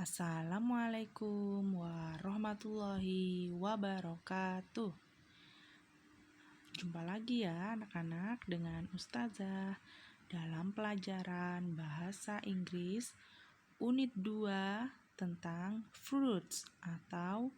Assalamualaikum warahmatullahi wabarakatuh. Jumpa lagi ya anak-anak dengan Ustazah dalam pelajaran Bahasa Inggris Unit 2 tentang fruits atau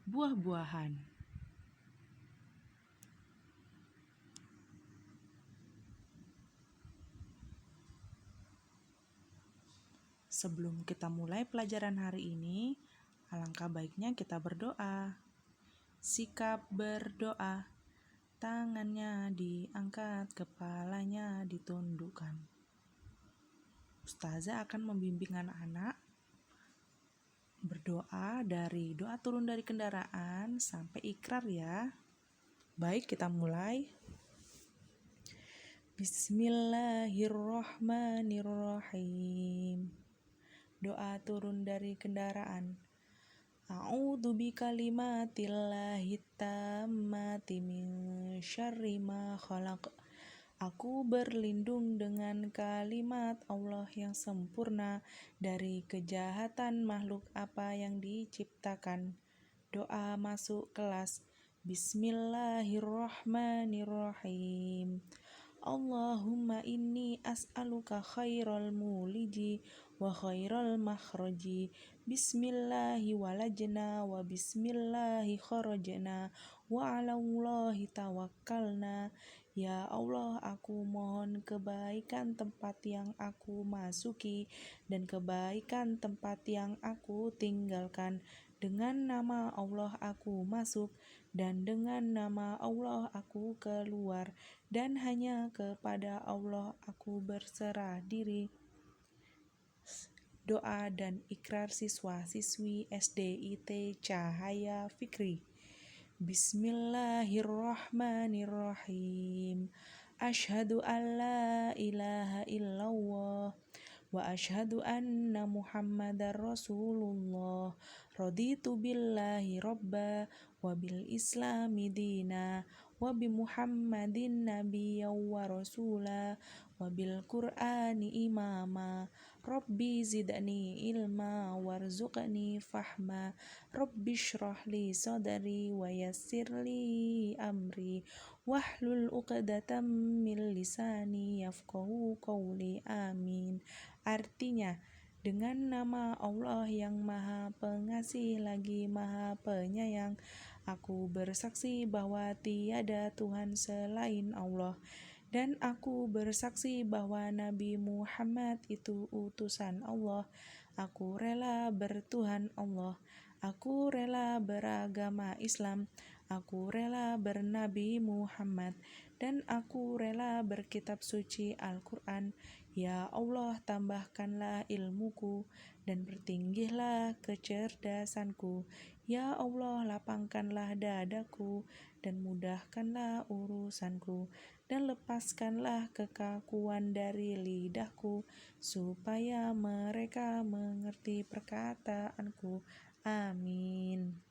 buah-buahan. Sebelum kita mulai pelajaran hari ini, alangkah baiknya kita berdoa. Sikap berdoa, tangannya diangkat, kepalanya ditundukkan. Ustazah akan membimbing anak-anak berdoa dari doa turun dari kendaraan sampai ikrar ya. Baik, kita mulai. Bismillahirrahmanirrahim. Doa turun dari kendaraan. A'udzu bikalimatillahi tammati min syarri ma khalaq. Aku berlindung dengan kalimat Allah yang sempurna dari kejahatan makhluk apa yang diciptakan. Doa masuk kelas. Bismillahirrahmanirrahim. Allahumma inni as'aluka khairal muliji wa khairal makhraji. Bismillahi walajna wa bismillahi kharajna wa alallahi tawakkalna. Ya Allah, aku mohon kebaikan tempat yang aku masuki dan kebaikan tempat yang aku tinggalkan. Dengan nama Allah aku masuk dan dengan nama Allah aku keluar, dan hanya kepada Allah aku berserah diri. Doa dan ikrar siswa-siswi SDIT Cahaya Fikri. Bismillahirrahmanirrahim. Asyhadu an la ilaha illallah wa asyhadu anna Muhammadar Rasulullah. Raditu billahi robba wa bil islami dina wa bi Muhammadin nabiyya wa rasula wa bil Qur'ani imama. Rabbi zidni ilma warzuqni fahma. Rabbi shrah li sadri wa yassir li amri wahlul 'uqdatam min lisani yafqahu qawli. Amin. Artinya, dengan nama Allah yang Maha Pengasih lagi Maha Penyayang, aku bersaksi bahwa tiada Tuhan selain Allah, dan aku bersaksi bahwa Nabi Muhammad itu utusan Allah. Aku rela bertuhan Allah. Aku rela beragama Islam. Aku rela bernabi Muhammad. Dan aku rela berkitab suci Al-Quran. Ya Allah, tambahkanlah ilmuku dan bertinggilah kecerdasanku. Ya Allah, lapangkanlah dadaku dan mudahkanlah urusanku, dan lepaskanlah kekakuan dari lidahku, supaya mereka mengerti perkataanku. Amin.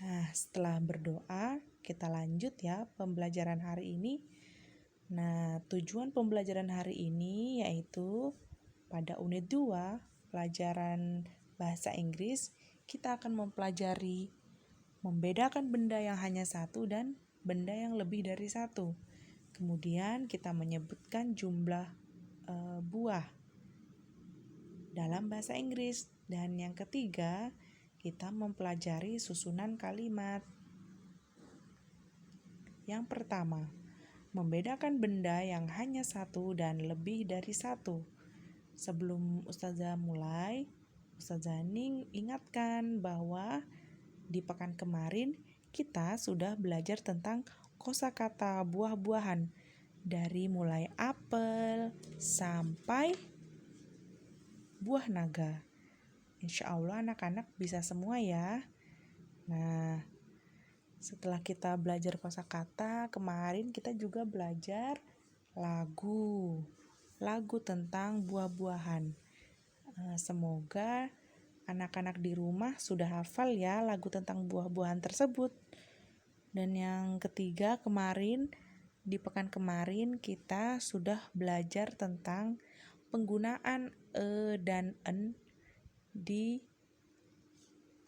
Nah, setelah berdoa, kita lanjut ya pembelajaran hari ini. Nah, tujuan pembelajaran hari ini yaitu pada unit 2, pelajaran bahasa Inggris, kita akan mempelajari membedakan benda yang hanya satu dan benda yang lebih dari satu. Kemudian kita menyebutkan jumlah buah dalam bahasa Inggris. Dan yang ketiga, kita mempelajari susunan kalimat. Yang pertama, membedakan benda yang hanya satu dan lebih dari satu. Sebelum Ustazah mulai, Ustazah ingatkan bahwa di pekan kemarin kita sudah belajar tentang kosakata buah-buahan, dari mulai apel sampai buah naga. Insya Allah anak-anak bisa semua ya. Nah, setelah kita belajar kosakata, kemarin kita juga belajar lagu tentang buah-buahan. Semoga anak-anak di rumah sudah hafal ya lagu tentang buah-buahan tersebut. Dan yang ketiga, di pekan kemarin kita sudah belajar tentang penggunaan e dan en di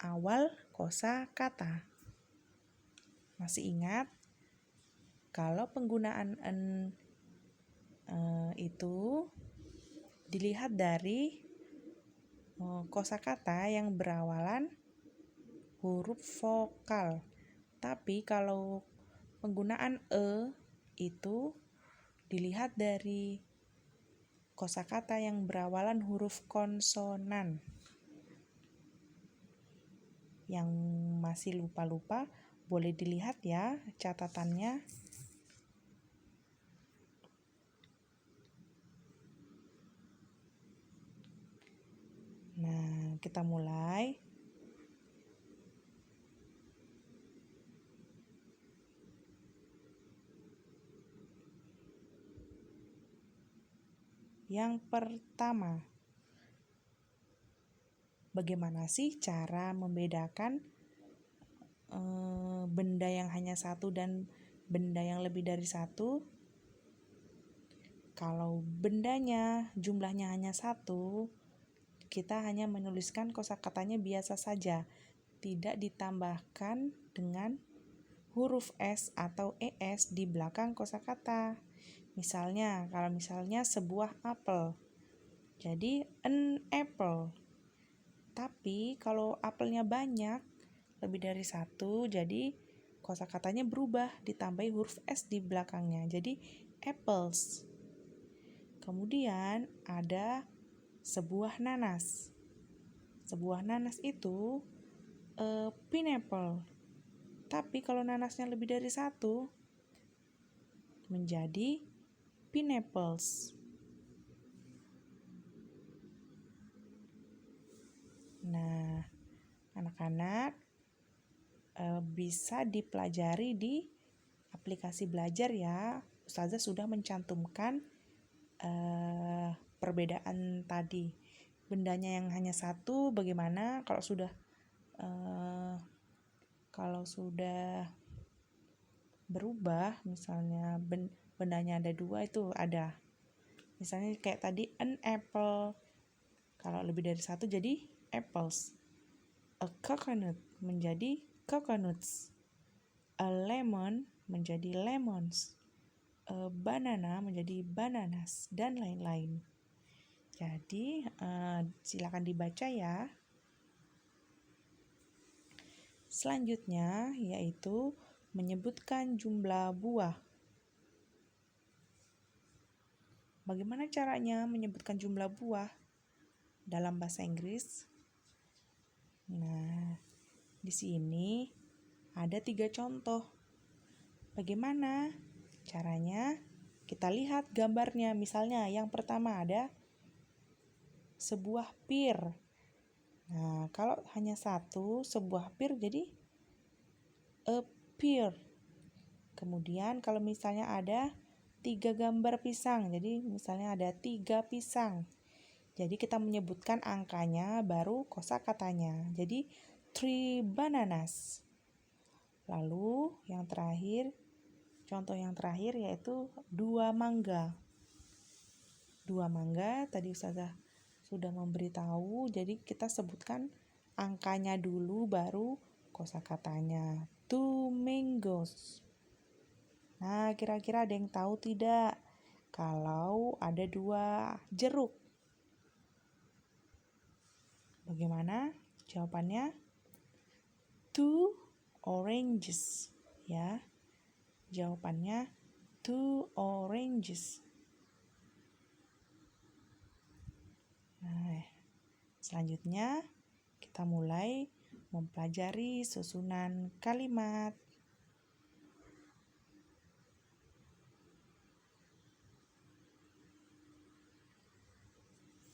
awal kosakata. Masih ingat? Kalau penggunaan en itu dilihat dari kosakata yang berawalan huruf vokal. Tapi kalau penggunaan itu dilihat dari kosakata yang berawalan huruf konsonan. Yang masih lupa-lupa boleh dilihat ya catatannya. Nah, kita mulai. Yang pertama, bagaimana sih cara membedakan benda yang hanya satu dan benda yang lebih dari satu? Kalau bendanya jumlahnya hanya satu, kita hanya menuliskan kosakatanya biasa saja, tidak ditambahkan dengan huruf S atau ES di belakang kosakata. Misalnya, kalau sebuah apel, jadi an apple. Tapi kalau apelnya banyak, lebih dari satu, jadi kosakatanya berubah, ditambahi huruf S di belakangnya, jadi apples. Kemudian ada sebuah nanas. Sebuah nanas itu pineapple. Tapi kalau nanasnya lebih dari satu, menjadi pineapples. Nah, anak-anak bisa dipelajari di aplikasi belajar ya. Ustazah sudah mencantumkan perbedaan tadi. Bendanya yang hanya satu bagaimana kalau sudah berubah, misalnya bendanya ada dua, itu ada. Misalnya kayak tadi an apple, kalau lebih dari satu jadi apples. A coconut menjadi coconuts. A lemon menjadi lemons. A banana menjadi bananas, dan lain-lain. Jadi silakan dibaca ya. Selanjutnya yaitu menyebutkan jumlah buah. Bagaimana caranya menyebutkan jumlah buah dalam bahasa Inggris? Nah, di sini ada 3 contoh. Bagaimana caranya? Kita lihat gambarnya. Misalnya yang pertama ada sebuah pir. Nah, kalau hanya satu, sebuah pir jadi a pear. Kemudian kalau misalnya ada 3 gambar pisang, jadi misalnya ada 3 pisang. Jadi kita menyebutkan angkanya baru kosakatanya. Jadi 3 bananas. Lalu yang terakhir, contoh yang terakhir yaitu 2 mangga. 2 mangga tadi Ustazah sudah memberitahu, jadi kita sebutkan angkanya dulu baru kosakatanya. 2 mangoes. Nah, kira-kira ada yang tahu tidak? Kalau ada 2 jeruk, bagaimana jawabannya? 2 oranges. Ya, jawabannya 2 oranges. Nah, selanjutnya kita mulai mempelajari susunan kalimat.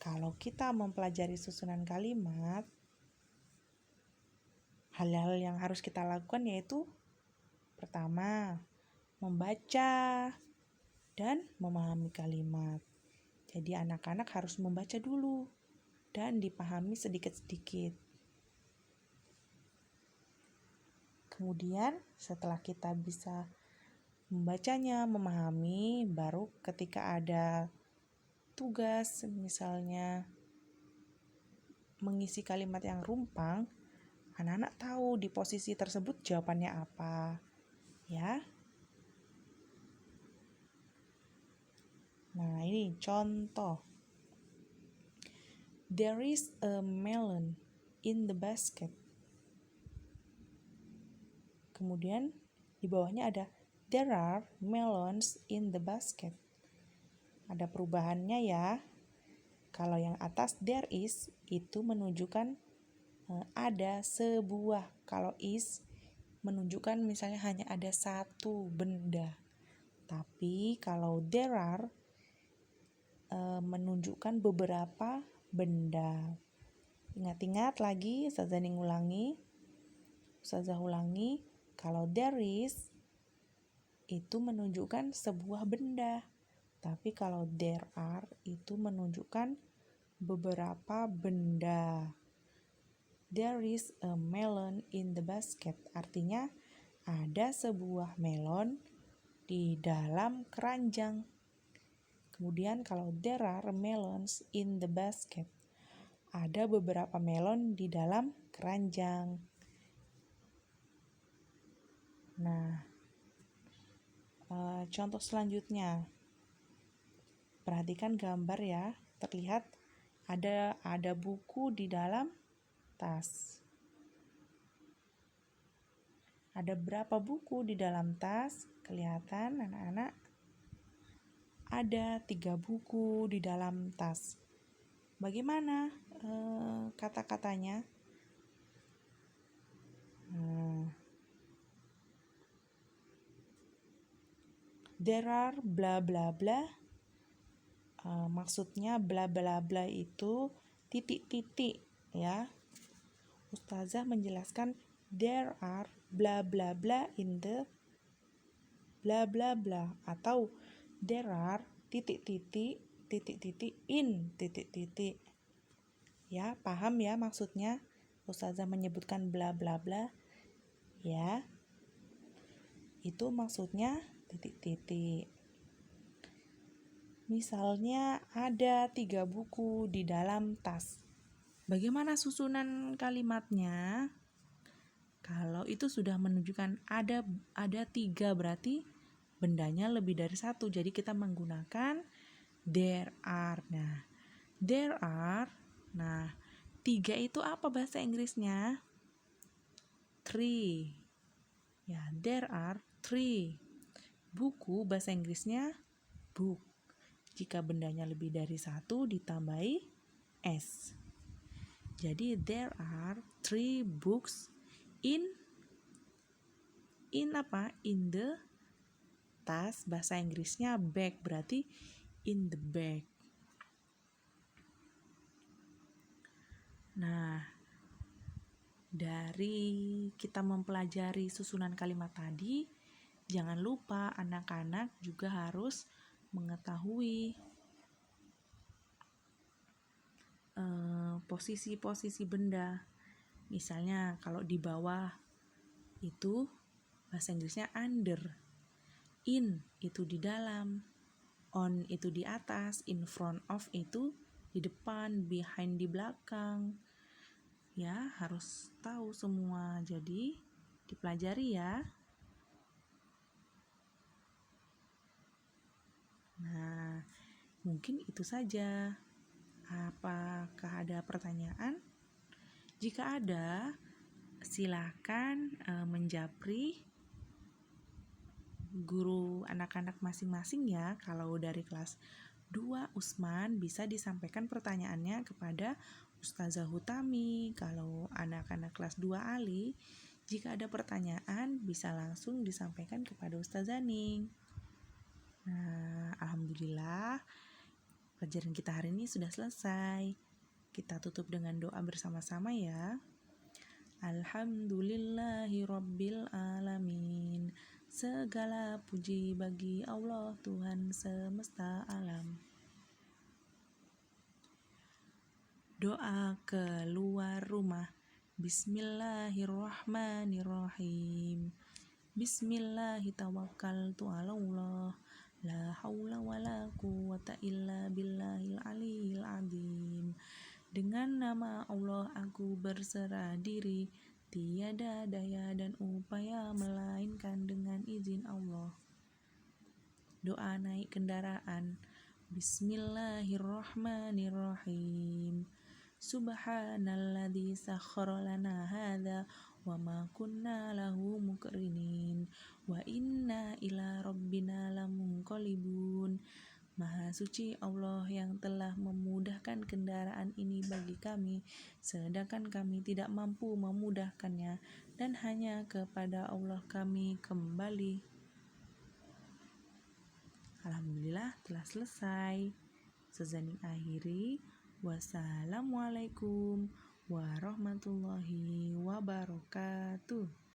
Kalau kita mempelajari susunan kalimat, hal-hal yang harus kita lakukan yaitu pertama, membaca dan memahami kalimat. Jadi anak-anak harus membaca dulu dan dipahami sedikit-sedikit. Kemudian setelah kita bisa membacanya, memahami, baru ketika ada tugas misalnya mengisi kalimat yang rumpang, anak-anak tahu di posisi tersebut jawabannya apa, ya. Nah, ini contoh. There is a melon in the basket. Kemudian di bawahnya ada there are melons in the basket. Ada perubahannya ya. Kalau yang atas there is itu menunjukkan ada sebuah. Kalau is menunjukkan misalnya hanya ada satu benda. Tapi kalau there are menunjukkan beberapa benda. Ingat-ingat lagi, Ustazah ulangi. Kalau there is itu menunjukkan sebuah benda. Tapi kalau there are itu menunjukkan beberapa benda. There is a melon in the basket. Artinya ada sebuah melon di dalam keranjang. Kemudian kalau there are melons in the basket, ada beberapa melon di dalam keranjang. Nah, contoh selanjutnya. Perhatikan gambar ya. Terlihat ada buku di dalam tas. Ada berapa buku di dalam tas? Kelihatan anak-anak? Ada 3 buku di dalam tas. Bagaimana kata-katanya? There are bla bla bla. Maksudnya bla bla bla itu titik-titik ya. Ustazah menjelaskan there are bla bla bla in the bla bla bla, atau there are titik-titik in titik-titik. Ya, paham ya maksudnya? Ustazah menyebutkan bla bla bla. Ya. Itu maksudnya titik-titik. Misalnya ada 3 buku di dalam tas. Bagaimana susunan kalimatnya? Kalau itu sudah menunjukkan ada 3, berarti bendanya lebih dari 1. Jadi kita menggunakan there are. Nah, there are. Nah, 3 itu apa bahasa Inggrisnya? 3. Ya, there are 3. Buku bahasa Inggrisnya book. Jika bendanya lebih dari 1 ditambahi s. Jadi there are 3 books in apa? In the tas. Bahasa Inggrisnya bag, berarti in the bag. Nah, dari kita mempelajari susunan kalimat tadi, jangan lupa anak-anak juga harus mengetahui posisi-posisi benda. Misalnya kalau di bawah itu bahasa Inggrisnya under, in itu di dalam, on itu di atas, in front of itu di depan, behind di belakang. Ya, harus tahu semua. Jadi dipelajari ya. Nah, mungkin itu saja. Apakah ada pertanyaan? Jika ada, silakan menjapri guru anak-anak masing-masing ya. Kalau dari kelas 2 Usman bisa disampaikan pertanyaannya kepada Ustazah Hutami. Kalau anak-anak kelas 2 Ali, jika ada pertanyaan bisa langsung disampaikan kepada Ustazah Ning. Nah, alhamdulillah pelajaran kita hari ini sudah selesai. Kita tutup dengan doa bersama-sama ya. Alhamdulillahirabbil alamin. Segala puji bagi Allah Tuhan semesta alam. Doa keluar rumah. Bismillahirrahmanirrahim. Bismillahirrahmanirrahim. Allah. La haula wala quwata illa billahil aliyil azim. Dengan Dengan nama Allah aku berserah diri, tiada daya dan upaya melainkan dengan izin Allah. Doa naik kendaraan. Bismillahirrahmanirrahim. Subhanalladzi sakhkhara lana hadza wa ma kunna lahu muqrinin wa inna ila rabbina lamunqalibun. Maha suci Allah yang telah memudahkan kendaraan ini bagi kami, sedangkan kami tidak mampu memudahkannya, dan hanya kepada Allah kami kembali. Alhamdulillah telah selesai. Sezaning akhiri. Wassalamualaikum warahmatullahi wabarakatuh.